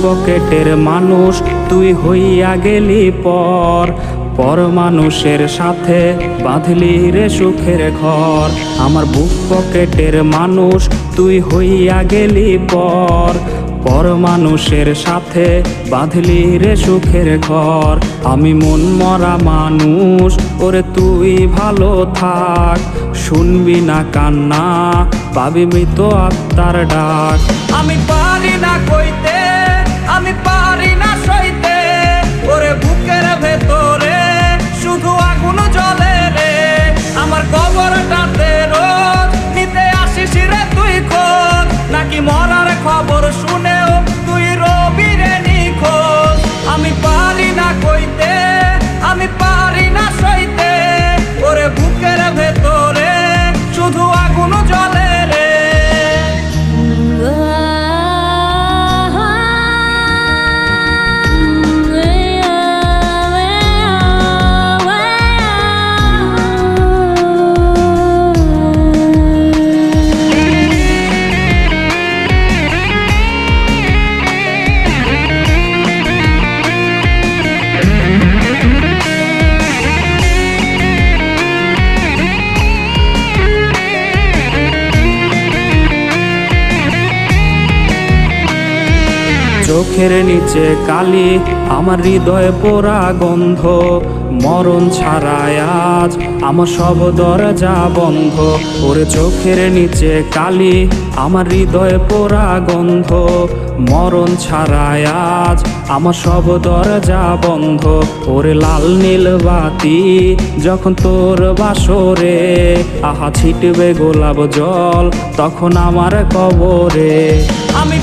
পকেটের মানুষ তুই হইয়া গেলি পর, পর মানুষের সাথে বাঁধলি রে সুখের ঘর। আমার বুক পকেটের মানুষ তুই হইয়া গেলি পর, পর মানুষের সাথে বাঁধলি রে সুখের ঘর। আমি মন মরা মানুষ, ওরে তুই ভালো থাক, শুনবি না কান্না, পাবি মৃত আত্মার ডাক। আমি পারি না কইতে, আমি পারি না সইতে, ওরে বুকের ভেতরে শুধু আগুন জ্বলে রে। আমার কবরটাতে রোজ নিতে আসিস রে তুই খোঁজ, নাকি মরার খবর শুনেও তুই রবি রে নিখোঁজ। আমি পারি না কইতে, আমি পারি না সইতে, ওরে বুকের ভেতরে শুধু আগুন জ্বলে রে। চোখের নিচে কালি, আমার হৃদয়ে পোড়া গন্ধ, মরণ ছাড়ায় আজ আমার সব দরজা বন্ধ। ওরে চোখের নিচে কালি, আমার হৃদয়ে পোড়া গন্ধ, মরণ ছাড়ায় আজ আমার সব দরজা বন্ধ। ওরে লাল নীল বাতি যখন তোর বাসরে, আহা ছিটবে গোলাপ জল তখন আমার কবরে। আমি